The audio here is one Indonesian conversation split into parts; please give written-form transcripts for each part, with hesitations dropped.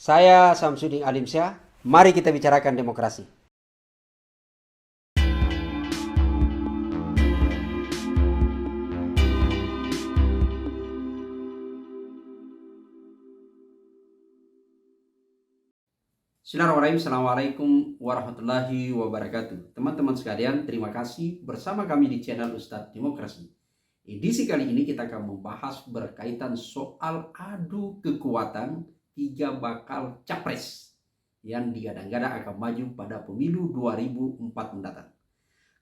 Saya Samsudin Alimsyah, mari kita bicarakan demokrasi. Bismillahirrahmanirrahim. Assalamualaikum warahmatullahi wabarakatuh. Teman-teman sekalian, terima kasih bersama kami di channel Ustadz Demokrasi. Edisi kali ini kita akan membahas berkaitan soal adu kekuatan tiga bakal capres yang digadang-gadang akan maju pada pemilu 2004 mendatang.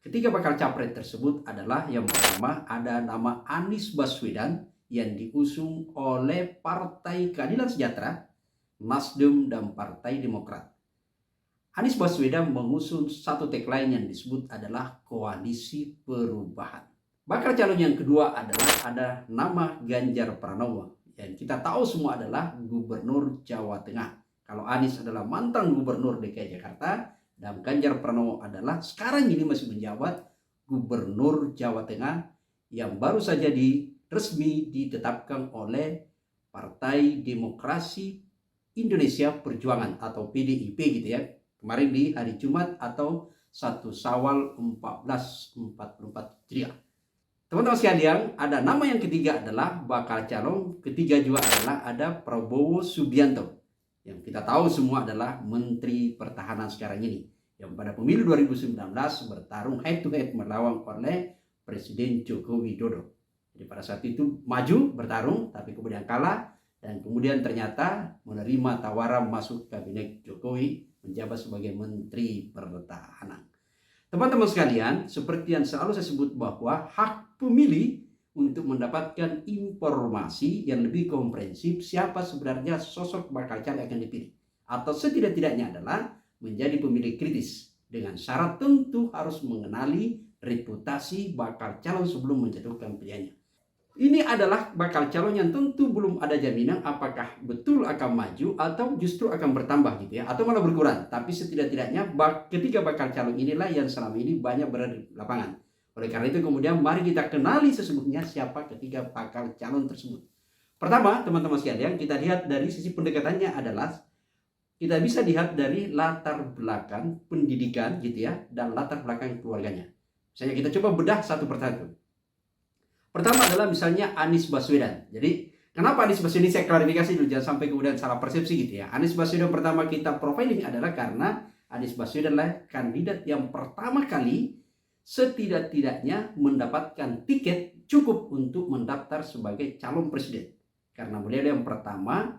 Ketiga bakal capres tersebut adalah yang pertama ada nama Anies Baswedan yang diusung oleh Partai Keadilan Sejahtera, Nasdem, dan Partai Demokrat. Anies Baswedan mengusung satu tagline yang disebut adalah Koalisi Perubahan. Bakal calon yang kedua adalah ada nama Ganjar Pranowo yang kita tahu semua adalah Gubernur Jawa Tengah. Kalau Anies adalah mantan Gubernur DKI Jakarta dan Ganjar Pranowo adalah sekarang ini masih menjabat Gubernur Jawa Tengah yang baru saja resmi ditetapkan oleh Partai Demokrasi Indonesia Perjuangan atau PDIP gitu ya. Kemarin di hari Jumat atau 1 Syawal 1444 Hijriah. Teman-teman sekalian, ada nama yang ketiga adalah bakal calon ketiga juga adalah ada Prabowo Subianto. Yang kita tahu semua adalah Menteri Pertahanan sekarang ini. Yang pada pemilu 2019 bertarung head to head melawan oleh Presiden Joko Widodo. Jadi pada saat itu maju bertarung tapi kemudian kalah. Dan kemudian ternyata menerima tawaran masuk kabinet Jokowi menjabat sebagai Menteri Pertahanan. Teman-teman sekalian, seperti yang selalu saya sebut bahwa hak pemilih untuk mendapatkan informasi yang lebih komprehensif siapa sebenarnya sosok bakal calon yang akan dipilih. Atau setidak-tidaknya adalah menjadi pemilih kritis. Dengan syarat tentu harus mengenali reputasi bakal calon sebelum menjatuhkan pilihannya. Ini adalah bakal calon yang tentu belum ada jaminan apakah betul akan maju atau justru akan bertambah gitu ya, atau malah berkurang. Tapi setidak-tidaknya ketiga bakal calon inilah yang selama ini banyak berada di lapangan. Oleh karena itu kemudian mari kita kenali sesungguhnya siapa ketiga bakal calon tersebut. Pertama, teman-teman sekalian, kita lihat dari sisi pendekatannya adalah kita bisa lihat dari latar belakang pendidikan gitu ya, dan latar belakang keluarganya. Misalnya kita coba bedah satu persatu. Pertama adalah misalnya Anies Baswedan. Jadi kenapa Anies Baswedan ini saya klarifikasi dulu jangan sampai kemudian salah persepsi gitu ya. Anies Baswedan pertama kita profiling adalah karena Anies Baswedan adalah kandidat yang pertama kali setidak-tidaknya mendapatkan tiket cukup untuk mendaftar sebagai calon presiden. Karena beliau yang pertama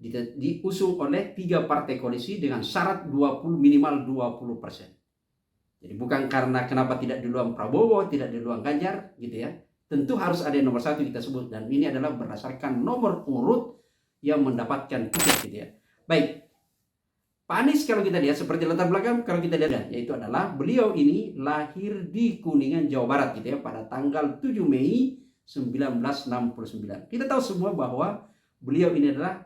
diusung oleh 3 partai koalisi dengan syarat minimal 20%. Jadi bukan karena kenapa tidak duluan Prabowo, tidak duluan Ganjar gitu ya. Tentu harus ada yang nomor satu kita sebut. Dan ini adalah berdasarkan nomor urut yang mendapatkan tiket gitu ya. Baik. Pak Anies kalau kita lihat seperti latar belakang kalau kita lihat yaitu adalah beliau ini lahir di Kuningan, Jawa Barat gitu ya pada tanggal 7 Mei 1969. Kita tahu semua bahwa beliau ini adalah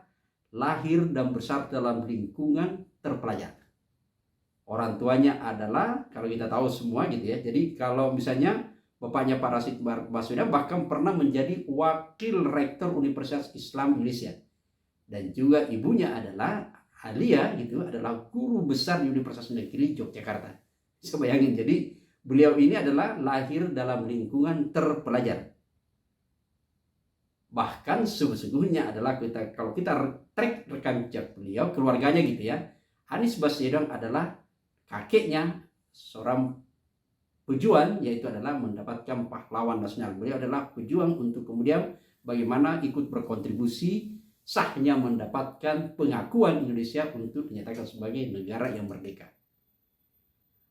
lahir dan besar dalam lingkungan terpelajar. Orang tuanya adalah kalau kita tahu semua gitu ya. Jadi kalau misalnya bapaknya Pak Rashid Baswedan bahkan pernah menjadi wakil rektor Universitas Islam Indonesia. Dan juga ibunya adalah Alia gitu, adalah guru besar di Universitas Negeri Yogyakarta. Bisa bayangin, jadi beliau ini adalah lahir dalam lingkungan terpelajar. Bahkan sesungguhnya adalah kalau kita track rekam jejak beliau, keluarganya gitu ya, Anies Baswedan adalah kakeknya seorang pejuang, yaitu adalah mendapatkan pahlawan nasional. Beliau adalah pejuang untuk kemudian bagaimana ikut berkontribusi sahnya mendapatkan pengakuan Indonesia untuk dinyatakan sebagai negara yang merdeka.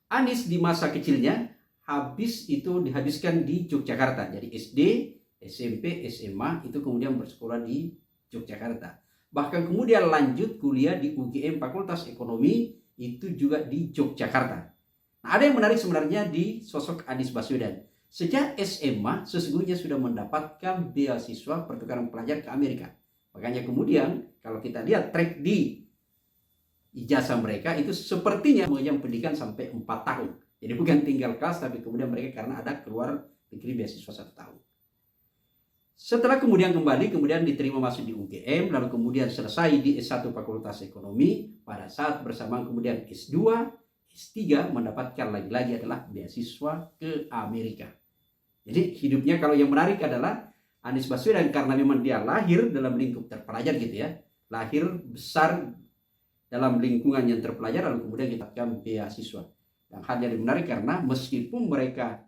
Anies di masa kecilnya dihabiskan di Yogyakarta. Jadi SD, SMP, SMA itu kemudian bersekolah di Yogyakarta. Bahkan kemudian lanjut kuliah di UGM Fakultas Ekonomi itu juga di Yogyakarta. Nah, ada yang menarik sebenarnya di sosok Anies Baswedan. Sejak SMA sesungguhnya sudah mendapatkan beasiswa pertukaran pelajar ke Amerika. Makanya kemudian kalau kita lihat track di ijazah mereka itu sepertinya mengenyam pendidikan sampai 4 tahun. Jadi bukan tinggal kelas tapi kemudian mereka karena ada keluar negeri beasiswa 1 tahun. Setelah kemudian kembali, kemudian diterima masuk di UGM, lalu kemudian selesai di S1 Fakultas Ekonomi, pada saat bersamaan kemudian S2, S3 mendapatkan lagi-lagi adalah beasiswa ke Amerika. Jadi hidupnya kalau yang menarik adalah Anies Baswedan karena memang dia lahir dalam lingkup terpelajar gitu ya. Lahir besar dalam lingkungan yang terpelajar lalu kemudian dapatkan beasiswa. Dan hal yang menarik karena meskipun mereka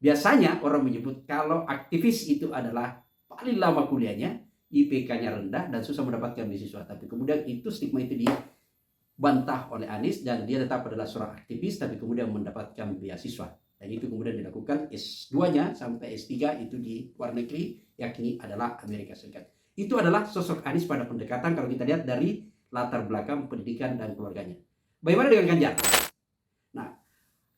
biasanya orang menyebut kalau aktivis itu adalah paling lama kuliahnya, IPK-nya rendah dan susah mendapatkan beasiswa. Tapi kemudian itu stigma itu dibantah oleh Anies dan dia tetap adalah seorang aktivis tapi kemudian mendapatkan beasiswa. Dan itu kemudian dilakukan S2-nya sampai S3 itu di luar negeri, yakni adalah Amerika Serikat. Itu adalah sosok Anies pada pendekatan kalau kita lihat dari latar belakang pendidikan dan keluarganya. Bagaimana dengan Ganjar? Nah,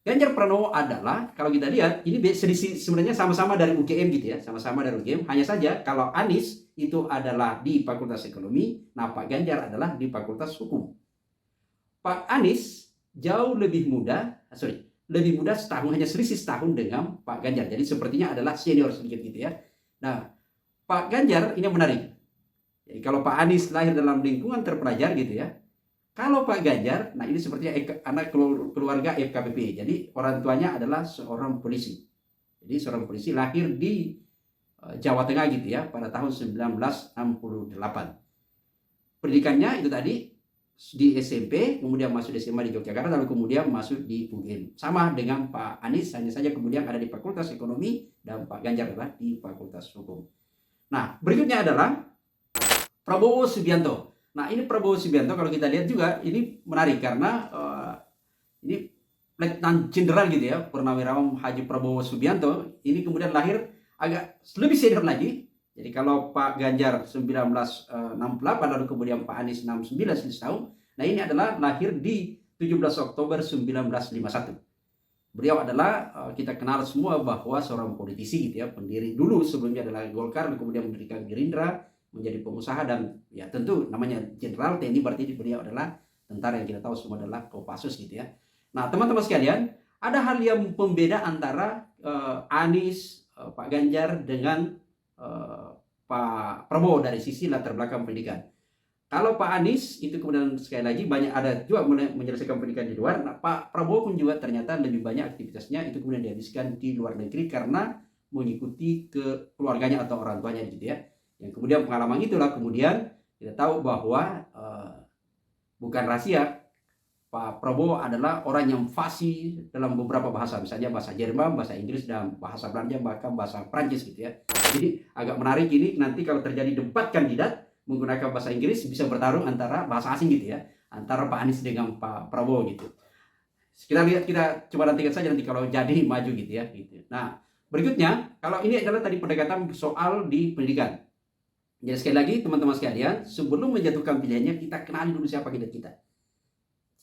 Ganjar Pranowo adalah kalau kita lihat ini sebenarnya sama-sama dari UGM gitu ya, sama-sama dari UGM. Hanya saja kalau Anies itu adalah di Fakultas Ekonomi, nah Pak Ganjar adalah di Fakultas Hukum. Pak Anies jauh lebih muda setahun, hanya selisih setahun dengan Pak Ganjar. Jadi sepertinya adalah senior sedikit gitu ya. Nah, Pak Ganjar ini menarik. Jadi kalau Pak Anies lahir dalam lingkungan terpelajar gitu ya. Kalau Pak Ganjar, nah ini sepertinya anak keluarga FKBP. Jadi orang tuanya adalah seorang polisi. Jadi seorang polisi lahir di Jawa Tengah gitu ya pada tahun 1968. Pendidikannya itu tadi di SMP, kemudian masuk di SMA di Yogyakarta, lalu kemudian masuk di UGM. Sama dengan Pak Anies, hanya saja kemudian ada di Fakultas Ekonomi dan Pak Ganjar adalah di Fakultas Hukum. Nah, berikutnya adalah Prabowo Subianto. Nah, ini Prabowo Subianto kalau kita lihat juga ini menarik karena ini Letnan Jenderal gitu ya, Purnawirawan Haji Prabowo Subianto. Ini kemudian lahir agak lebih senior lagi. Jadi kalau Pak Ganjar 1968 lalu kemudian Pak Anies 69 tahun. Nah, ini adalah lahir di 17 Oktober 1951. Beliau adalah kita kenal semua bahwa seorang politisi gitu ya, pendiri dulu sebelumnya adalah Golkar, kemudian mendirikan Gerindra, menjadi pengusaha dan ya tentu namanya Jenderal TNI, berarti beliau adalah tentara yang kita tahu semua adalah Kopassus gitu ya. Nah, teman-teman sekalian, ada hal yang pembeda antara Anies, Pak Ganjar dengan Pak Prabowo dari sisi latar belakang pendidikan. Kalau Pak Anies itu kemudian sekali lagi banyak ada juga menyelesaikan pendidikan di luar. Nah, Pak Prabowo pun juga ternyata lebih banyak aktivitasnya itu kemudian dihabiskan di luar negeri karena mengikuti ke keluarganya atau orang tuanya gitu ya. Yang kemudian pengalaman itulah kemudian kita tahu bahwa bukan rahasia Pak Prabowo adalah orang yang fasih dalam beberapa bahasa, misalnya bahasa Jerman, bahasa Inggris, dan bahasa Belanda, bahkan bahasa Prancis gitu ya. Jadi agak menarik ini nanti kalau terjadi debat kandidat menggunakan bahasa Inggris bisa bertarung antara bahasa asing gitu ya, antara Pak Anies dengan Pak Prabowo gitu. Kita lihat, kita coba nantikan saja nanti kalau jadi maju gitu ya. Gitu. Nah, berikutnya kalau ini adalah tadi pendekatan soal di pendidikan. Jadi sekali lagi teman-teman sekalian, sebelum menjatuhkan pilihannya kita kenali dulu siapa kandidat kita.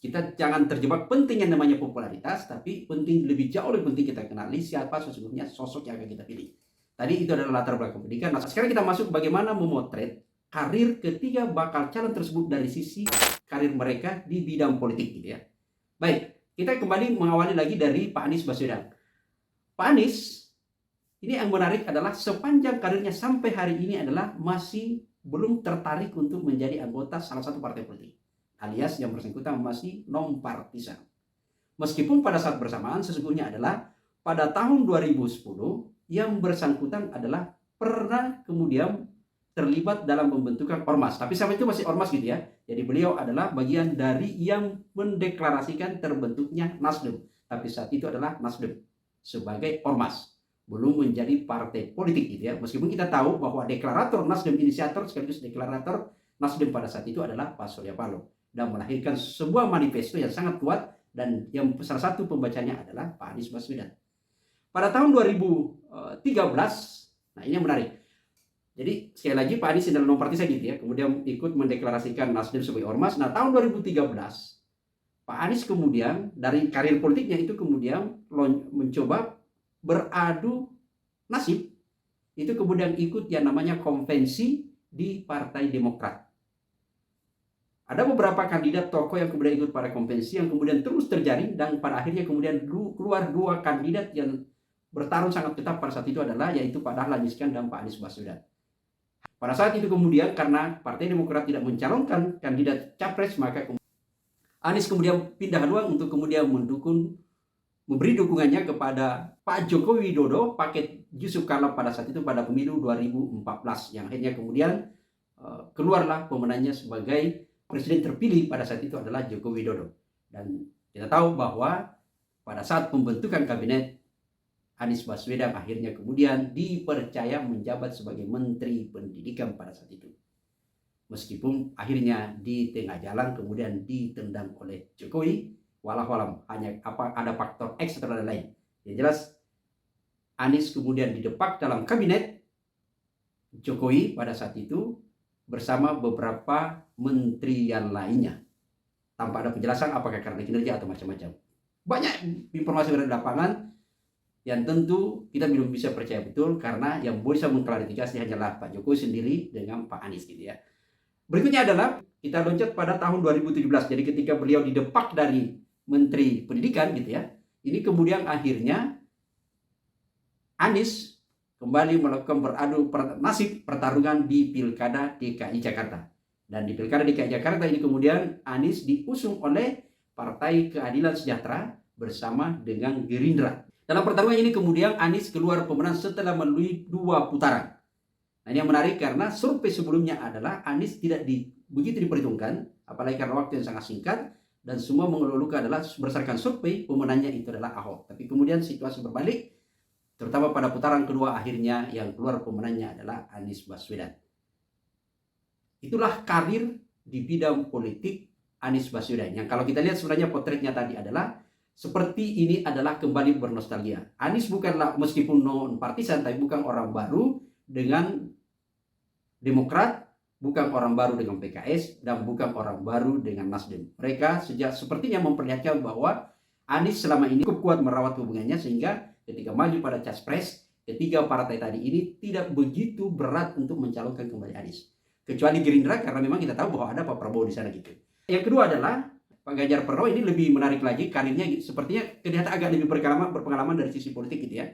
Kita jangan terjebak penting yang namanya popularitas, tapi lebih jauh lebih penting kita kenali siapa sesungguhnya sosok yang akan kita pilih. Tadi itu adalah latar belakang pendidikan. Nah, sekarang kita masuk bagaimana memotret karir ketiga bakal calon tersebut dari sisi karir mereka di bidang politik gitu ya. Baik, kita kembali mengawali lagi dari Pak Anies Baswedan. Pak Anies ini yang menarik adalah sepanjang karirnya sampai hari ini adalah masih belum tertarik untuk menjadi anggota salah satu partai politik. Alias yang bersangkutan masih non-partisan. Meskipun pada saat bersamaan sesungguhnya adalah pada tahun 2010 yang bersangkutan adalah pernah kemudian terlibat dalam pembentukan ormas. Tapi sampai itu masih ormas gitu ya. Jadi beliau adalah bagian dari yang mendeklarasikan terbentuknya Nasdem. Tapi saat itu adalah Nasdem sebagai ormas. Belum menjadi partai politik gitu ya. Meskipun kita tahu bahwa deklarator Nasdem, inisiator sekaligus deklarator Nasdem pada saat itu adalah Pak Surya Paloh. Dan melahirkan sebuah manifesto yang sangat kuat dan yang salah satu pembacanya adalah Pak Anies Baswedan. Pada tahun 2013, nah ini yang menarik. Jadi sekali lagi Pak Anies adalah non-partisan gitu ya, kemudian ikut mendeklarasikan Nasdem sebagai ormas. Nah tahun 2013, Pak Anies kemudian dari karir politiknya itu kemudian mencoba beradu nasib, itu kemudian ikut yang namanya konvensi di Partai Demokrat. Ada beberapa kandidat tokoh yang kemudian ikut pada konvensi yang kemudian terus terjaring dan pada akhirnya kemudian keluar dua kandidat yang bertarung sangat ketat pada saat itu adalah yaitu Pak Dahlan Iskan dan Pak Anies Baswedan. Pada saat itu kemudian karena Partai Demokrat tidak mencalonkan kandidat capres, maka Anies kemudian pindah haluan untuk kemudian memberi dukungannya kepada Pak Joko Widodo, paket Yusuf Kala pada saat itu pada pemilu 2014, yang akhirnya kemudian keluarlah pemenangnya sebagai presiden terpilih pada saat itu adalah Joko Widodo. Dan kita tahu bahwa pada saat pembentukan kabinet, Anies Baswedan akhirnya kemudian dipercaya menjabat sebagai Menteri Pendidikan pada saat itu. Meskipun akhirnya di tengah jalan kemudian ditendang oleh Jokowi, walau hanya ada faktor eksternal lain. Yang jelas Anies kemudian didepak dalam kabinet Jokowi pada saat itu bersama beberapa menteri yang lainnya, tanpa ada penjelasan apakah karena kinerja atau macam-macam. Banyak informasi dari lapangan yang tentu kita belum bisa percaya betul, karena yang bisa mengklarifikasi hanyalah Pak Jokowi sendiri dengan Pak Anies gitu ya. Berikutnya adalah kita loncat pada tahun 2017. Jadi ketika beliau didepak dari Menteri Pendidikan gitu ya, ini kemudian akhirnya Anies kembali melakukan beradu nasib pertarungan di Pilkada DKI Jakarta. Dan di Pilkada DKI Jakarta ini kemudian Anies diusung oleh Partai Keadilan Sejahtera bersama dengan Gerindra. Dalam pertarungan ini kemudian Anies keluar pemenang setelah melalui 2 putaran. Nah, ini yang menarik karena survei sebelumnya adalah Anies tidak begitu diperhitungkan, apalagi karena waktu yang sangat singkat, dan semua mengeluh adalah berdasarkan survei pemenangnya itu adalah Ahok. Tapi kemudian situasi berbalik, terutama pada putaran kedua akhirnya yang keluar pemenangnya adalah Anies Baswedan. Itulah karir di bidang politik Anies Baswedan, yang kalau kita lihat sebenarnya potretnya tadi adalah seperti ini adalah kembali bernostalgia. Anies bukanlah, meskipun non partisan, tapi bukan orang baru dengan Demokrat, bukan orang baru dengan PKS, dan bukan orang baru dengan Nasdem. Mereka sepertinya memperlihatkan bahwa Anies selama ini cukup kuat merawat hubungannya, sehingga ketika maju pada Capres, ketiga partai tadi ini tidak begitu berat untuk mencalonkan kembali Anies. Kecuali Gerindra, karena memang kita tahu bahwa ada Pak Prabowo di sana gitu. Yang kedua adalah Pak Ganjar Pranowo. Ini lebih menarik lagi, karirnya sepertinya kelihatan agak lebih berpengalaman dari sisi politik gitu ya.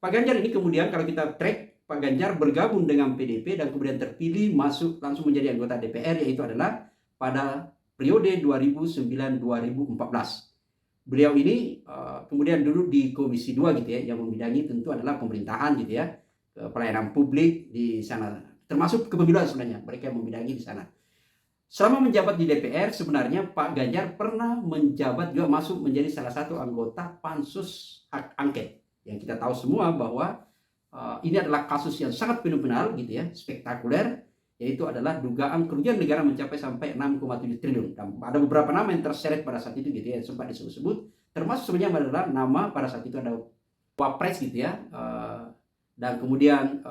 Pak Ganjar ini kemudian kalau kita track, Pak Ganjar bergabung dengan PDIP dan kemudian terpilih masuk langsung menjadi anggota DPR, yaitu adalah pada periode 2009-2014. Beliau ini kemudian duduk di Komisi 2 gitu ya, yang membidangi tentu adalah pemerintahan gitu ya, pelayanan publik di sana, termasuk kepemiluan sebenarnya, mereka yang membidangi di sana. Selama menjabat di DPR, sebenarnya Pak Ganjar pernah menjabat juga, masuk menjadi salah satu anggota Pansus Hak Angket. Yang kita tahu semua bahwa ini adalah kasus yang sangat fenomenal gitu ya, spektakuler, yaitu adalah dugaan kerugian negara mencapai sampai 6,7 triliun. Dan ada beberapa nama yang terseret pada saat itu gitu ya, yang sempat disebut-sebut, termasuk sebenarnya adalah nama pada saat itu ada Wapres gitu ya, dan kemudian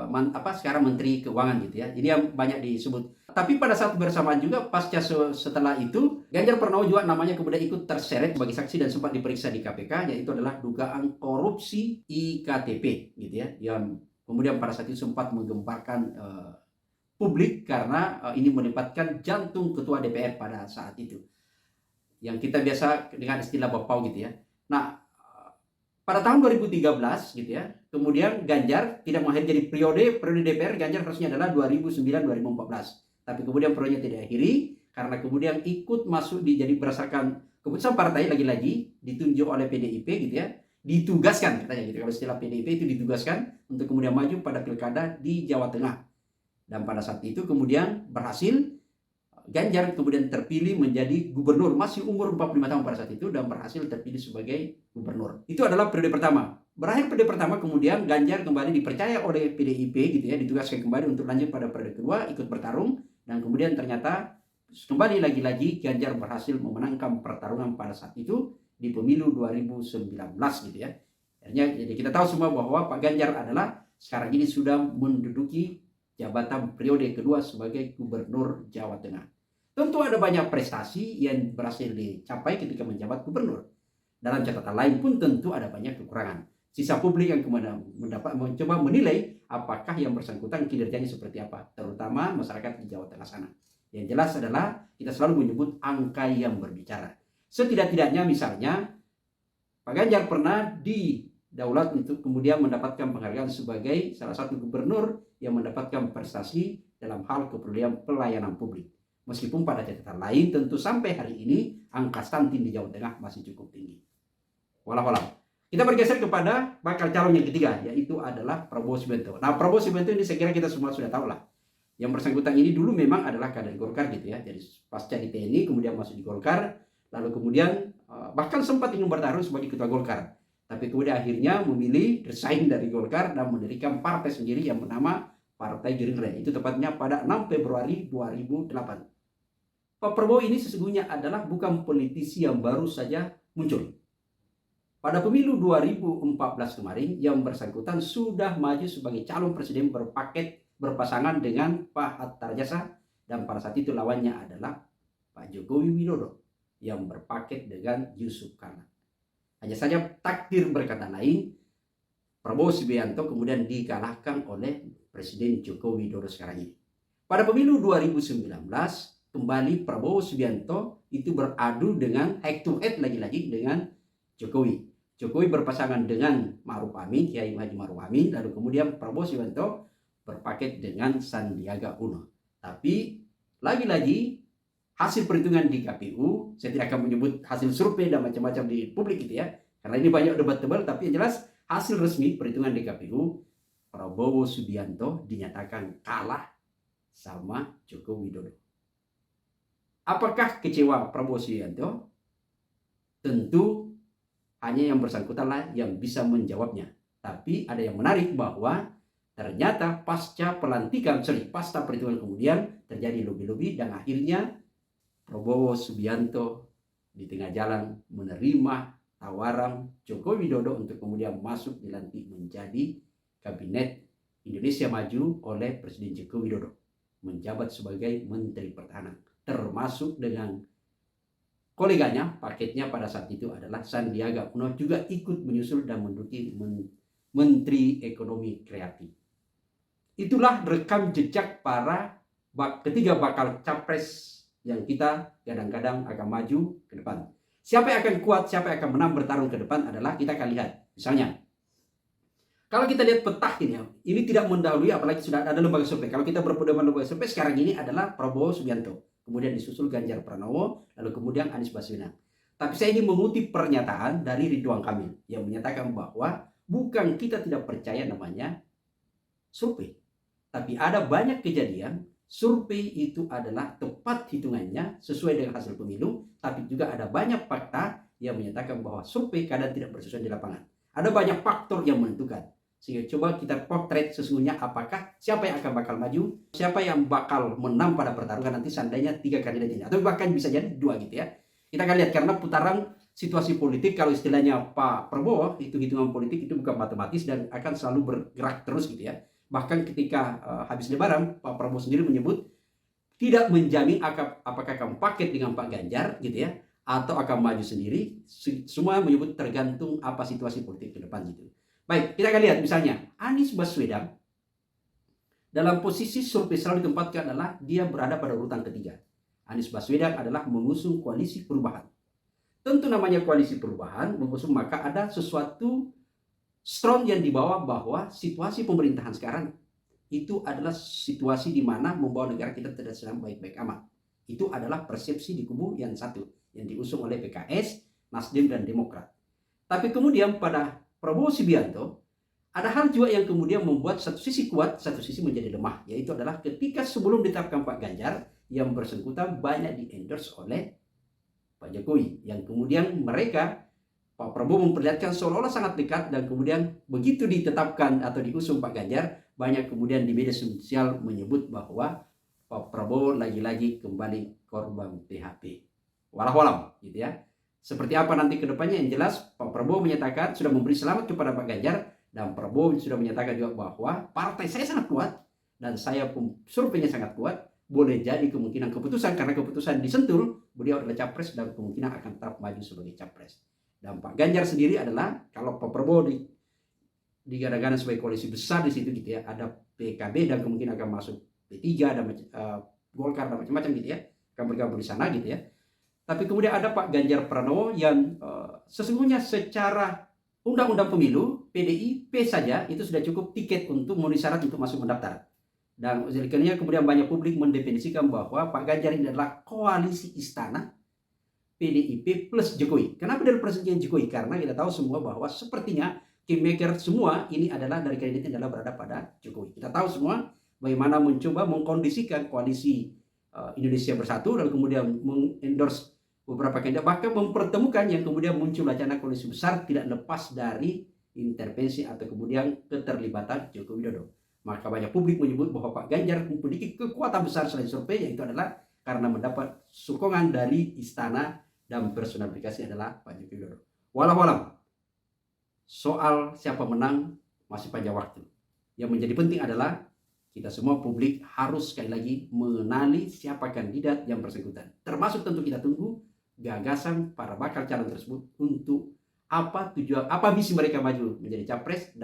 sekarang Menteri Keuangan gitu ya. Ini yang banyak disebut. Tapi pada saat bersamaan juga pasca setelah itu, Ganjar Pranowo juga namanya kemudian ikut terseret sebagai saksi dan sempat diperiksa di KPK, yaitu adalah dugaan korupsi IKTP gitu ya, yang kemudian pada saat itu sempat menggemparkan publik karena ini menempatkan jantung ketua DPR pada saat itu, yang kita biasa dengan istilah bapau gitu ya. Nah, pada tahun 2013 gitu ya, kemudian Ganjar tidak mengakhiri, jadi periode DPR Ganjar harusnya adalah 2009-2014. Tapi kemudian periodenya tidak akhiri karena kemudian ikut masuk jadi berdasarkan keputusan partai, lagi-lagi ditunjuk oleh PDIP gitu ya, ditugaskan katanya gitu, kalau istilah PDIP itu ditugaskan untuk kemudian maju pada pilkada di Jawa Tengah. Dan pada saat itu kemudian berhasil, Ganjar kemudian terpilih menjadi gubernur, masih umur 45 tahun pada saat itu, dan berhasil terpilih sebagai gubernur. Itu adalah periode pertama. Berakhir periode pertama, kemudian Ganjar kembali dipercaya oleh PDIP gitu ya, ditugaskan kembali untuk lanjut pada periode kedua, ikut bertarung, dan kemudian ternyata kembali lagi-lagi Ganjar berhasil memenangkan pertarungan pada saat itu di pemilu 2019 gitu ya. Jadi kita tahu semua bahwa Pak Ganjar adalah sekarang ini sudah menduduki jabatan periode kedua sebagai gubernur Jawa Tengah. Tentu ada banyak prestasi yang berhasil dicapai ketika menjabat gubernur. Dalam catatan lain pun tentu ada banyak kekurangan. Sisa publik yang kemudian mencoba menilai apakah yang bersangkutan kinerjanya seperti apa, terutama masyarakat di Jawa Tengah sana. Yang jelas adalah kita selalu menyebut angka yang berbicara. Setidak-tidaknya misalnya Pak Ganjar pernah didaulat untuk kemudian mendapatkan penghargaan sebagai salah satu gubernur yang mendapatkan prestasi dalam hal kepedulian pelayanan publik. Meskipun pada catatan lain tentu sampai hari ini angka stunting di Jawa Tengah masih cukup tinggi. Walau. Kita bergeser kepada bakal calon yang ketiga, yaitu adalah Prabowo Subianto. Nah, Prabowo Subianto ini saya kira kita semua sudah tahu lah. Yang bersangkutan ini dulu memang adalah kader Golkar gitu ya. Jadi pasca di TNI kemudian masuk di Golkar, lalu kemudian bahkan sempat ingin bertarung sebagai ketua Golkar. Tapi kemudian akhirnya memilih resign dari Golkar dan mendirikan partai sendiri yang bernama Partai Gerindra. Itu tepatnya pada 6 Februari 2008. Pak Prabowo ini sesungguhnya adalah bukan politisi yang baru saja muncul. Pada pemilu 2014 kemarin, yang bersangkutan sudah maju sebagai calon presiden berpasangan dengan Pak Hatta Rajasa, dan pada saat itu lawannya adalah Pak Jokowi Widodo yang berpaket dengan Yusuf Kala. Hanya saja takdir berkata lain, Prabowo Subianto kemudian dikalahkan oleh Presiden Joko Widodo sekarang ini. Pada pemilu 2019, kembali Prabowo Subianto itu beradu dengan head to head lagi-lagi dengan Jokowi. Jokowi berpasangan dengan Ma'ruf Amin, Kiai Haji Ma'ruf Amin, lalu kemudian Prabowo Subianto berpaket dengan Sandiaga Uno. Tapi lagi-lagi hasil perhitungan di KPU, saya tidak akan menyebut hasil survei dan macam-macam di publik gitu ya, karena ini banyak debat tebal, tapi yang jelas hasil resmi perhitungan di KPU, Prabowo Subianto dinyatakan kalah sama Joko Widodo. Apakah kecewa Prabowo Subianto? Tentu hanya yang bersangkutanlah yang bisa menjawabnya. Tapi ada yang menarik bahwa ternyata pasca perhitungan kemudian terjadi lobby-lobby dan akhirnya Prabowo Subianto di tengah jalan menerima tawaran Joko Widodo untuk kemudian masuk dilantik menjadi Kabinet Indonesia Maju oleh Presiden Joko Widodo, menjabat sebagai Menteri Pertahanan, termasuk dengan koleganya, paketnya pada saat itu adalah Sandiaga Uno juga ikut menyusul dan menduduki Menteri Ekonomi Kreatif. Itulah rekam jejak para ketiga bakal capres yang kita kadang-kadang akan maju ke depan. Siapa yang akan kuat, siapa yang akan menang bertarung ke depan adalah kita akan lihat. Misalnya, kalau kita lihat peta ini tidak mendahului, apalagi sudah ada lembaga survei. Kalau kita berpedoman lembaga survei sekarang ini adalah Prabowo Subianto, kemudian disusul Ganjar Pranowo, lalu kemudian Anies Baswedan. Tapi saya ingin mengutip pernyataan dari Ridwan Kamil yang menyatakan bahwa bukan kita tidak percaya namanya survei, tapi ada banyak kejadian survei itu adalah tepat hitungannya sesuai dengan hasil pemilu, tapi juga ada banyak fakta yang menyatakan bahwa survei kadang tidak bersesuaian di lapangan. Ada banyak faktor yang menentukan. Sehingga coba kita potret sesungguhnya apakah siapa yang akan bakal maju, siapa yang bakal menang pada pertarungan nanti seandainya 3 kandidat ini. Atau bahkan bisa jadi 2 gitu ya. Kita akan lihat karena putaran situasi politik, kalau istilahnya Pak Prabowo, itu hitungan politik itu bukan matematis dan akan selalu bergerak terus gitu ya. Bahkan ketika habis lebaran, Pak Prabowo sendiri menyebut tidak menjamin apakah akan paket dengan Pak Ganjar gitu ya, atau akan maju sendiri. Semua menyebut tergantung apa situasi politik ke depan gitu. Baik, kita akan lihat misalnya Anies Baswedan dalam posisi survei selalu ditempatkan adalah dia berada pada urutan ketiga. Anies Baswedan adalah mengusung koalisi perubahan. Tentu namanya koalisi perubahan, mengusung maka ada sesuatu strong yang dibawa bahwa situasi pemerintahan sekarang itu adalah situasi di mana membawa negara kita tidak sedang baik-baik amat. Itu adalah persepsi di kubu yang satu yang diusung oleh PKS, Nasdem dan Demokrat. Tapi kemudian pada Prabowo Subianto ada hal juga yang kemudian membuat satu sisi kuat, satu sisi menjadi lemah, yaitu adalah ketika sebelum ditetapkan Pak Ganjar yang bersangkutan banyak di-endorse oleh Pak Jokowi, yang kemudian mereka Pak Prabowo memperlihatkan seolah-olah sangat dekat, dan kemudian begitu ditetapkan atau diusung Pak Ganjar, banyak kemudian di media sosial menyebut bahwa Pak Prabowo lagi-lagi kembali korban PHP. Walau gitu ya. Seperti apa nanti ke depannya yang jelas Pak Prabowo menyatakan sudah memberi selamat kepada Pak Ganjar, dan Prabowo sudah menyatakan juga bahwa partai saya sangat kuat dan saya pun surveinya sangat kuat. Boleh jadi kemungkinan keputusan, karena keputusan disentul, beliau adalah capres dan kemungkinan akan tetap maju sebagai capres. Dan Pak Ganjar sendiri adalah kalau Pak Prabowo digadang-gadang sebagai koalisi besar di situ gitu ya, ada PKB dan kemungkinan akan masuk P3 dan Golkar dan macam-macam gitu ya, akan bergabung di sana gitu ya. Tapi kemudian ada Pak Ganjar Pranowo yang sesungguhnya secara undang-undang pemilu PDIP saja itu sudah cukup tiket untuk memenuhi syarat untuk masuk mendaftar. Dan kemudian banyak publik mendefinisikan bahwa Pak Ganjar ini adalah koalisi istana PDIP plus Jokowi. Kenapa dari presiden Jokowi? Karena kita tahu semua bahwa sepertinya kingmaker semua ini adalah dari kandidatnya adalah berada pada Jokowi. Kita tahu semua bagaimana mencoba mengkondisikan koalisi Indonesia Bersatu, lalu kemudian mengendorse beberapa kandidat, bahkan mempertemukan yang kemudian muncul wacana koalisi besar tidak lepas dari intervensi atau kemudian keterlibatan Joko Widodo. Maka banyak publik menyebut bahwa Pak Ganjar memiliki kekuatan besar selain survei, yaitu adalah karena mendapat sokongan dari istana dan personifikasi adalah Pak Joko Widodo. Walau soal siapa menang masih panjang waktu. Yang menjadi penting adalah kita semua publik harus sekali lagi mengenali siapa kandidat yang bersangkutan. Termasuk tentu kita tunggu gagasan para bakal calon tersebut untuk apa tujuan, apa misi mereka maju menjadi capres.